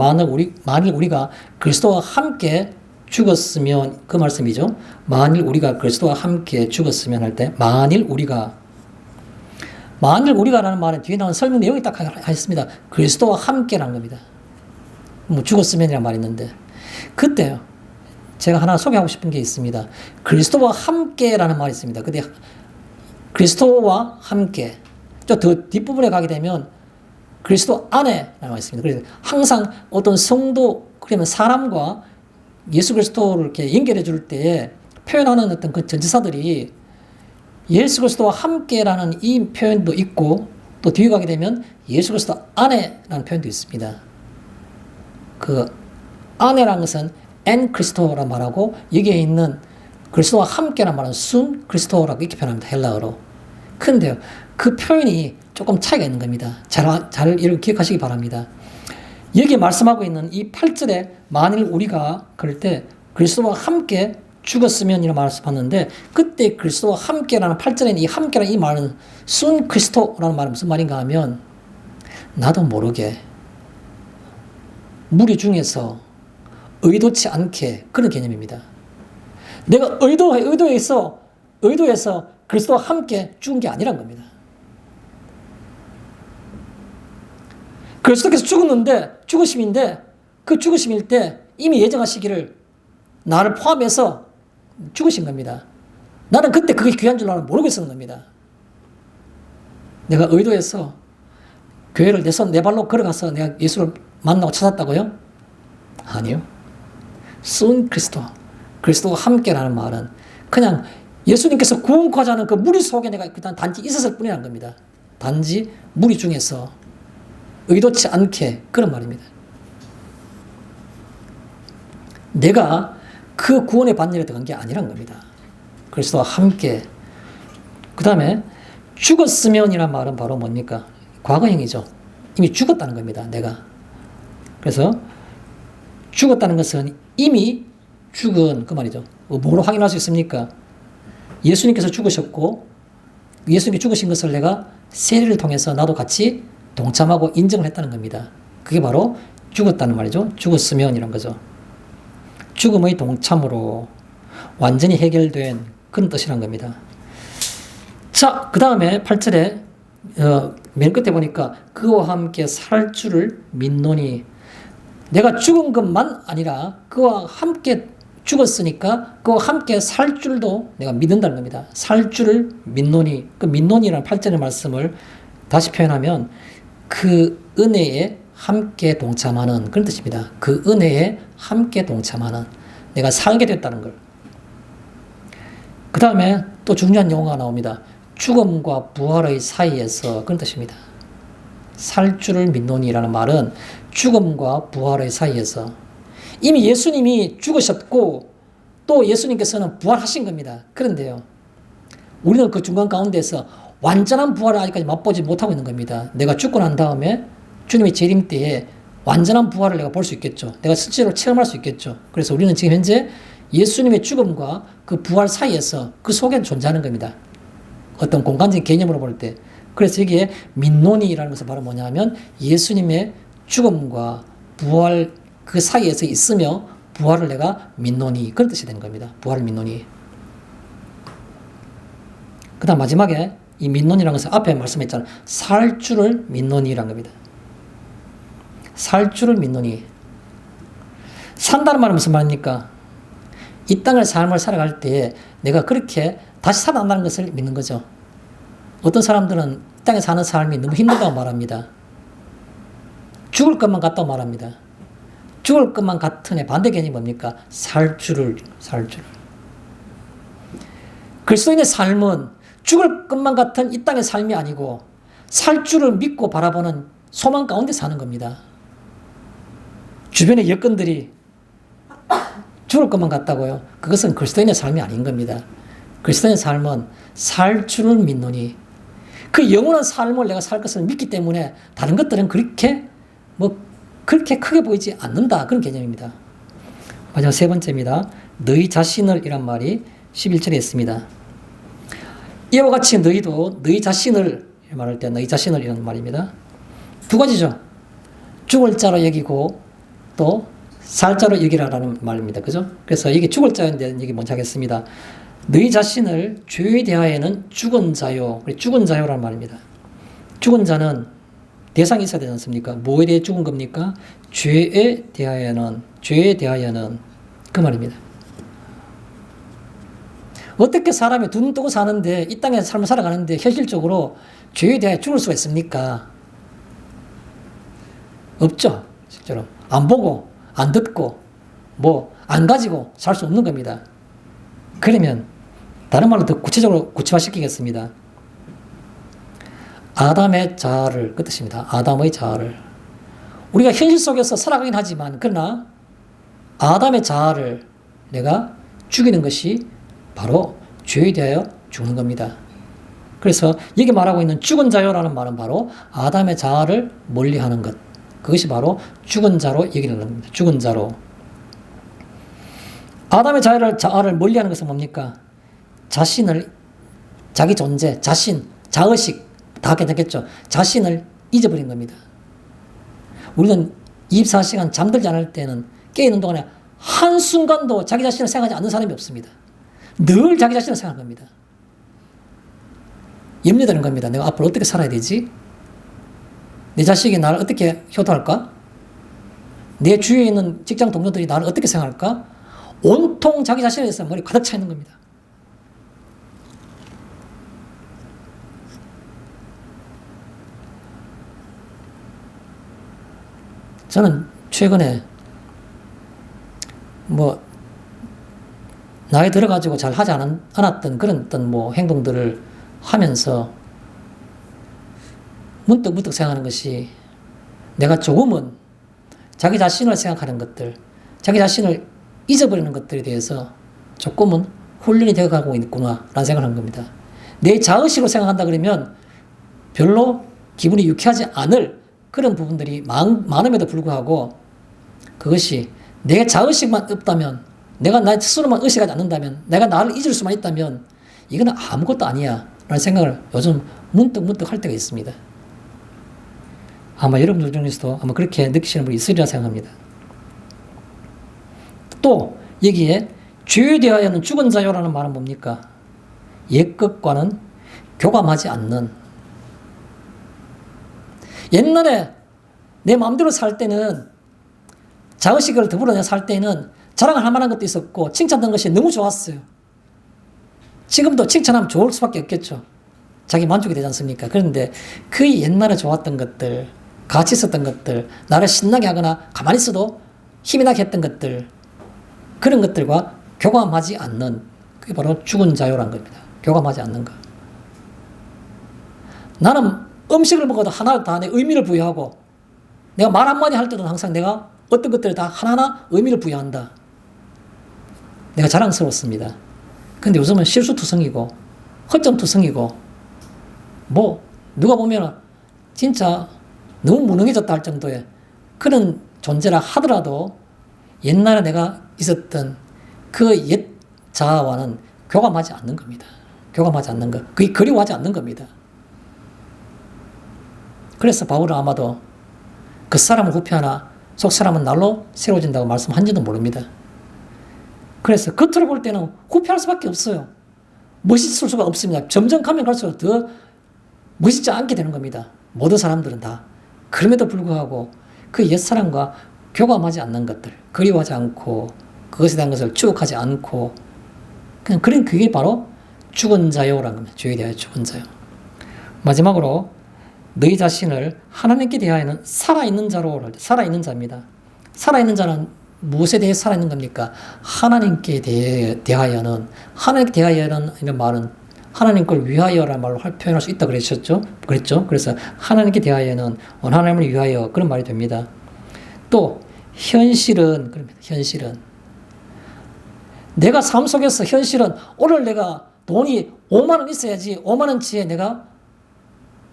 만일 우리가 그리스도와 함께 죽었으면, 그 말씀이죠. 만일 우리가 그리스도와 함께 죽었으면 할 때, 만일 우리가라는 말은 뒤에 나오는 설명 내용이 딱 있습니다. 그리스도와 함께라는 겁니다. 뭐 죽었으면이라는 말이 있는데, 그때요, 제가 하나 소개하고 싶은 게 있습니다. 그리스도와 함께라는 말이 있습니다. 근데 그리스도와 함께, 저 더 뒷부분에 가게 되면 그리스도 안에라는 말이 있습니다. 그래서 항상 어떤 성도, 그러면 사람과 예수 그리스도를 이렇게 연결해 줄 때에 표현하는 어떤 그 전치사들이 예수 그리스도와 함께라는 이 표현도 있고, 또 뒤에 가게 되면 예수 그리스도 안에라는 표현도 있습니다. 그 안에라는 것은 엔 크리스토라는 말하고, 여기에 있는 그리스도와 함께라는 말은 순 크리스토라고 이렇게 표현합니다. 헬라어로. 그런데요, 그 표현이 조금 차이가 있는 겁니다. 잘 이렇게 기억하시기 바랍니다. 여기 말씀하고 있는 이 8절에 만일 우리가 그럴 때 그리스도와 함께 죽었으면 이런 말씀하는데, 그때 그리스도와 함께라는 8절에 있는 이 함께라는 이 말은 순 크리스토라는 말은 무슨 말인가 하면, 나도 모르게 무리 중에서 의도치 않게, 그런 개념입니다. 내가 의도해서 그리스도와 함께 죽은 게 아니란 겁니다. 그리스도께서 죽으심인데, 그 죽으심일 때 이미 예정하시기를 나를 포함해서 죽으신 겁니다. 나는 그때 그게 귀한 줄 나는 모르고 있었는 겁니다. 내가 의도해서 교회를 내 발로 걸어가서 내가 예수를 만나고 찾았다고요? 아니요. 순 그리스도와 함께라는 말은 그냥 예수님께서 구원하고자 하는 그 무리 속에 내가 일단 단지 있었을 뿐이라는 겁니다. 단지 무리 중에서 의도치 않게, 그런 말입니다. 내가 그 구원의 반열에 들어간 게 아니란 겁니다. 그리스도와 함께. 그 다음에 죽었으면이란 말은 바로 뭡니까? 과거형이죠. 이미 죽었다는 겁니다. 내가. 그래서 죽었다는 것은 이미 죽은, 그 말이죠. 뭐로 확인할 수 있습니까? 예수님께서 죽으셨고, 예수님이 죽으신 것을 내가 세례를 통해서 나도 같이 동참하고 인정을 했다는 겁니다. 그게 바로 죽었다는 말이죠. 죽었으면 이런 거죠. 죽음의 동참으로 완전히 해결된 그런 뜻이란 겁니다. 자, 그 다음에 8절에 맨 끝에 보니까 그와 함께 살 줄을 믿노니, 내가 죽은 것만 아니라 그와 함께 죽었으니까 그와 함께 살 줄도 내가 믿는다는 겁니다. 살 줄을 믿노니, 그 믿노니라는 8절의 말씀을 다시 표현하면 그 은혜에 함께 동참하는, 그런 뜻입니다. 그 은혜에 함께 동참하는, 내가 살게 됐다는 걸. 그 다음에 또 중요한 용어가 나옵니다. 죽음과 부활의 사이에서, 그런 뜻입니다. 살 줄을 믿노니라는 말은 죽음과 부활의 사이에서, 이미 예수님이 죽으셨고 또 예수님께서는 부활하신 겁니다. 그런데요, 우리는 그 중간 가운데서 완전한 부활을 아직까지 맛보지 못하고 있는 겁니다. 내가 죽고 난 다음에 주님의 재림 때에 완전한 부활을 내가 볼 수 있겠죠. 내가 실제로 체험할 수 있겠죠. 그래서 우리는 지금 현재 예수님의 죽음과 그 부활 사이에서 그 속에 존재하는 겁니다. 어떤 공간적인 개념으로 볼 때. 그래서 여기에 민노니라는 것은 바로 뭐냐 하면 예수님의 죽음과 부활 그 사이에서 있으며 부활을 내가 민노니, 그런 뜻이 되는 겁니다. 부활을 민노니. 그 다음 마지막에 이 민노니라는 것은 앞에 말씀했잖아요. 살 줄을 민노니라는 겁니다. 살 줄을 민노니. 산다는 말은 무슨 말입니까? 이 땅의 삶을 살아갈 때 내가 그렇게 다시 살아난다는 것을 믿는 거죠. 어떤 사람들은 이 땅에 사는 삶이 너무 힘들다고 말합니다. 죽을 것만 같다고 말합니다. 죽을 것만 같은 애 반대 개념이 뭡니까? 살 줄을. 그리스도인의 삶은 죽을 것만 같은 이 땅의 삶이 아니고 살 줄을 믿고 바라보는 소망 가운데 사는 겁니다. 주변의 여건들이 죽을 것만 같다고요? 그것은 그리스도인의 삶이 아닌 겁니다. 그리스도인의 삶은 살 줄을 믿노니, 그 영원한 삶을 내가 살 것을 믿기 때문에 다른 것들은 그렇게 크게 보이지 않는다, 그런 개념입니다. 마지막 세 번째입니다. 너희 자신을 이란 말이 11절에 있습니다. 이와 같이 너희도 너희 자신을 말할 때 너희 자신을 이런 말입니다. 두 가지죠. 죽을 자로 여기고 또 살 자로 여기라라는 말입니다. 그죠? 그래서 이게 죽을 자인데 얘기 먼저 하겠습니다. 너희 자신을 죄에 대하여는 죽은 자요. 죽은 자요라는 말입니다. 죽은 자는 대상이 있어야 되지 않습니까? 뭐에 대해 죽은 겁니까? 죄에 대하여는 그 말입니다. 어떻게 사람이 두 눈 뜨고 사는데 이 땅에 삶을 살아가는데 현실적으로 죄에 대하여 죽을 수가 있습니까? 없죠. 실제로 안 보고 안 듣고 뭐 안 가지고 살 수 없는 겁니다. 그러면 다른 말로 더 구체적으로 구체화시키겠습니다. 아담의 자아를 그 뜻입니다. 아담의 자아를 우리가 현실 속에서 살아가긴 하지만 그러나 아담의 자아를 내가 죽이는 것이 바로 죄에 대하여 죽는 겁니다. 그래서 여기 말하고 있는 죽은 자요라는 말은 바로 아담의 자아를 멀리하는 것. 그것이 바로 죽은 자로 여기는 겁니다. 죽은 자로. 아담의 자아를 멀리하는 것은 뭡니까? 자신을, 자기 존재, 자신, 자의식 다 괜찮겠죠. 자신을 잊어버린 겁니다. 우리는 24시간 잠들지 않을 때는 깨있는 동안에 한순간도 자기 자신을 생각하지 않는 사람이 없습니다. 늘 자기 자신을 생각하는 겁니다. 염려되는 겁니다. 내가 앞으로 어떻게 살아야 되지? 내 자식이 나를 어떻게 효도할까? 내 주위에 있는 직장 동료들이 나를 어떻게 생각할까? 온통 자기 자신에 대해서 머리 가득 차 있는 겁니다. 저는 최근에 나이 들어가지고 잘 하지 않았던 그런 어떤 행동들을 하면서 문득 생각하는 것이 내가 조금은 자기 자신을 생각하는 것들, 자기 자신을 잊어버리는 것들에 대해서 조금은 훈련이 되어가고 있구나라는 생각을 한 겁니다. 내 자의식으로 생각한다 그러면 별로 기분이 유쾌하지 않을 그런 부분들이 많음에도 불구하고 그것이 내 자의식만 없다면 내가 나 스스로만 의식하지 않는다면 내가 나를 잊을 수만 있다면 이거는 아무것도 아니야 라는 생각을 요즘 문득 할 때가 있습니다. 아마 여러분들 중에서도 아마 그렇게 느끼시는 분이 있으리라 생각합니다. 또 여기에 죄에 대하여는 죽은 자요라는 말은 뭡니까? 옛것과는 교감하지 않는. 옛날에 내 마음대로 살 때는 자의식을 더불어 내가 살 때는 자랑을 할 만한 것도 있었고 칭찬받는 것이 너무 좋았어요. 지금도 칭찬하면 좋을 수밖에 없겠죠. 자기 만족이 되지 않습니까? 그런데 그 옛날에 좋았던 것들, 같이 있었던 것들, 나를 신나게 하거나 가만히 있어도 힘이 나게 했던 것들, 그런 것들과 교감하지 않는, 그게 바로 죽은 자요라는 겁니다. 교감하지 않는 것. 나는 음식을 먹어도 하나 다 내 의미를 부여하고 내가 말 한마디 할 때도 항상 내가 어떤 것들을 다 하나하나 의미를 부여한다. 내가 자랑스럽습니다. 근데 요즘은 실수투성이고 허점투성이고 누가 보면 진짜 너무 무능해졌다 할 정도의 그런 존재라 하더라도 옛날에 내가 있었던 그 옛 자아와는 교감하지 않는 겁니다. 교감하지 않는 것. 그게 그리워하지 않는 겁니다. 그래서 바울은 아마도 그 사람은 후패하나 속 사람은 날로 새로워진다고 말씀한지도 모릅니다. 그래서 겉으로 볼 때는 후패할 수밖에 없어요. 멋있을 수가 없습니다. 점점 가면 갈수록 더 멋있지 않게 되는 겁니다. 모든 사람들은 다. 그럼에도 불구하고 그 옛사람과 교감하지 않는 것들, 그리워하지 않고 그것에 대한 것을 추억하지 않고 그런 그게 바로 죽은 자요라는 겁니다. 죄에 대하여 죽은 자요. 마지막으로 너희 자신을 하나님께 대하여는 살아있는 자로, 살아있는 자입니다. 살아있는 자는 무엇에 대해 살아있는 겁니까? 하나님께 대하여는, 하나님께 대하여는 이런 말은 하나님 걸 위하여라는 말로 표현할 수 있다 그랬죠? 그래서 하나님께 대하여는 하나님을 위하여 그런 말이 됩니다. 또 현실은 내가 삶 속에서 현실은 오늘 내가 돈이 5만 원 있어야지 5만 원치에 내가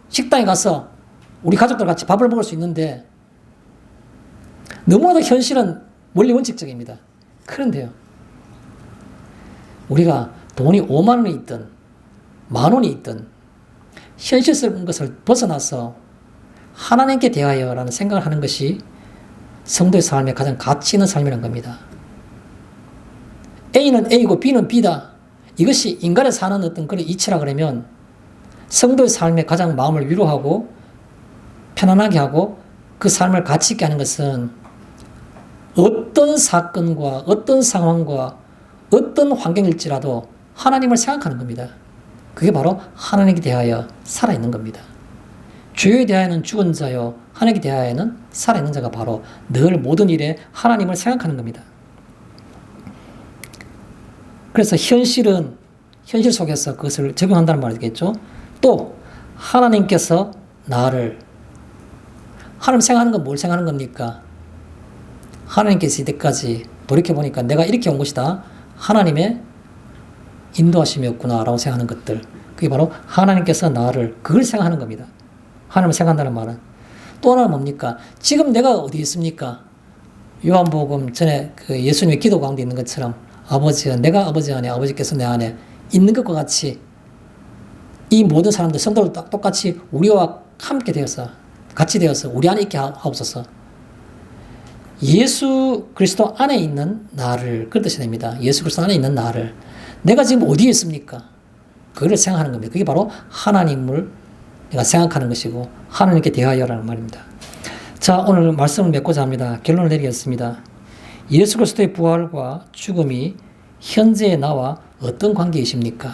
식당에 가서 우리 가족들 같이 밥을 먹을 수 있는데 너무나도 현실은 원리 원칙적입니다. 그런데요, 우리가 돈이 5만 원이 있든 만원이 있든 현실스러운 것을 벗어나서 하나님께 대하여라는 생각을 하는 것이 성도의 삶의 가장 가치 있는 삶이라는 겁니다. A는 A고 B는 B다. 이것이 인간의 사는 어떤 그런 이치라 그러면 성도의 삶에 가장 마음을 위로하고 편안하게 하고 그 삶을 가치 있게 하는 것은 어떤 사건과 어떤 상황과 어떤 환경일지라도 하나님을 생각하는 겁니다. 그게 바로 하나님께 대하여 살아있는 겁니다. 죄에 대하여는 죽은 자요 하나님께 대하여는 살아있는 자가 바로 늘 모든 일에 하나님을 생각하는 겁니다. 그래서 현실은 현실 속에서 그것을 적용한다는 말이겠죠. 또 하나님께서 나를 하나님 생각하는 건 뭘 생각하는 겁니까? 하나님께서 이때까지 돌이켜보니까 내가 이렇게 온 것이다. 하나님의 인도하심이었구나 라고 생각하는 것들. 그게 바로 하나님께서 나를 그걸 생각하는 겁니다. 하나님을 생각한다는 말은. 또 하나는 뭡니까? 지금 내가 어디 있습니까? 요한복음 전에 그 예수님의 기도 가운데 있는 것처럼 아버지, 내가 아버지 안에 아버지께서 내 안에 있는 것과 같이 이 모든 사람들 성도들 똑같이 우리와 함께 되어서 같이 되어서 우리 안에 있게 하옵소서. 예수 그리스도 안에 있는 나를 그런 뜻이 됩니다. 예수 그리스도 안에 있는 나를 내가 지금 어디에 있습니까? 그걸 생각하는 겁니다. 그게 바로 하나님을 내가 생각하는 것이고 하나님께 대하여라는 말입니다. 자, 오늘 말씀을 맺고자 합니다. 결론을 내리겠습니다. 예수 그리스도의 부활과 죽음이 현재의 나와 어떤 관계이십니까?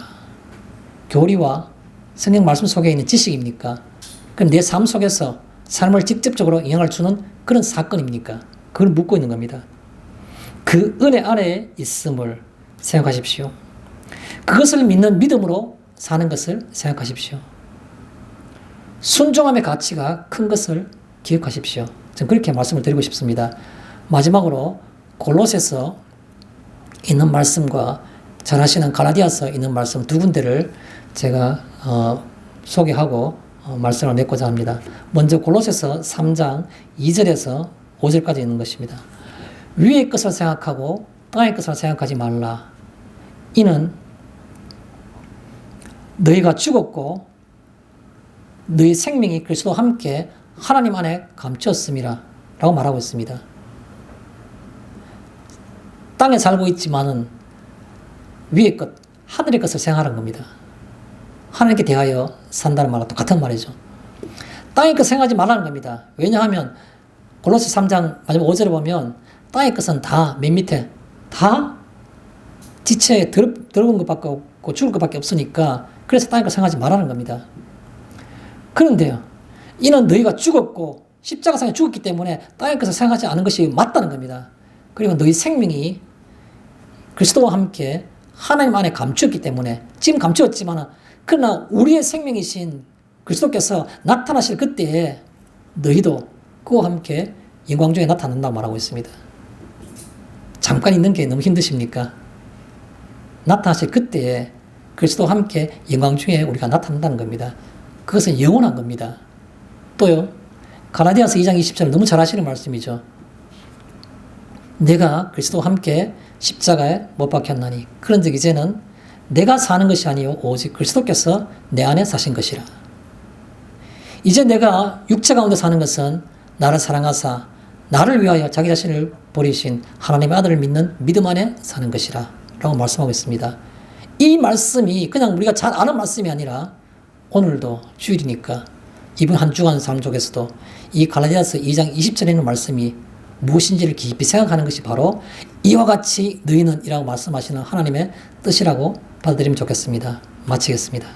교리와 성경 말씀 속에 있는 지식입니까? 그럼 내 삶 속에서 삶을 직접적으로 영향을 주는 그런 사건입니까? 그걸 묻고 있는 겁니다. 그 은혜 안에 있음을 생각하십시오. 그것을 믿는 믿음으로 사는 것을 생각하십시오. 순종함의 가치가 큰 것을 기억하십시오. 저는 그렇게 말씀을 드리고 싶습니다. 마지막으로 골로새서 있는 말씀과 잘 아시는 갈라디아서 있는 말씀 두 군데를 제가 소개하고 말씀을 맺고자 합니다. 먼저 골로새서 3장 2절에서 5절까지 있는 것입니다. 위의 것을 생각하고 땅의 것을 생각하지 말라. 이는 너희가 죽었고 너희 생명이 그리스도와 함께 하나님 안에 감추었음이라 라고 말하고 있습니다. 땅에 살고 있지만은 위의 것, 하늘의 것을 생각하는 겁니다. 하나님께 대하여 산다는 말과 똑같은 말이죠. 땅의 것 생각하지 말라는 겁니다. 왜냐하면 골로새 3장 마지막 5절에 보면 땅의 것은 다 맨 밑에 다 지체에 더러운 것밖에 없고 죽을 것밖에 없으니까 그래서 땅의 것 생각하지 말라는 겁니다. 그런데요, 이는 너희가 죽었고 십자가상에 죽었기 때문에 땅의 것을 생각하지 않은 것이 맞다는 겁니다. 그리고 너희 생명이 그리스도와 함께 하나님 안에 감추었기 때문에 지금 감추었지만 그러나 우리의 생명이신 그리스도께서 나타나실 그때에 너희도 그와 함께 영광 중에 나타난다고 말하고 있습니다. 잠깐 있는 게 너무 힘드십니까? 나타나실 그때에 그리스도와 함께 영광 중에 우리가 나타난다는 겁니다. 그것은 영원한 겁니다. 또요, 갈라디아서 2장 20절 너무 잘 아시는 말씀이죠. 내가 그리스도와 함께 십자가에 못 박혔나니 그런즉 이제는 내가 사는 것이 아니요 오직 그리스도께서 내 안에 사신 것이라. 이제 내가 육체 가운데 사는 것은 나를 사랑하사 나를 위하여 자기 자신을 버리신 하나님의 아들을 믿는 믿음 안에 사는 것이라 라고 말씀하고 있습니다. 이 말씀이 그냥 우리가 잘 아는 말씀이 아니라 오늘도 주일이니까 이번 한 주간 삶 속에서도 이 갈라디아서 2장 20절에 있는 말씀이 무엇인지를 깊이 생각하는 것이 바로 이와 같이 너희는 이라고 말씀하시는 하나님의 뜻이라고 받아들이면 좋겠습니다. 마치겠습니다.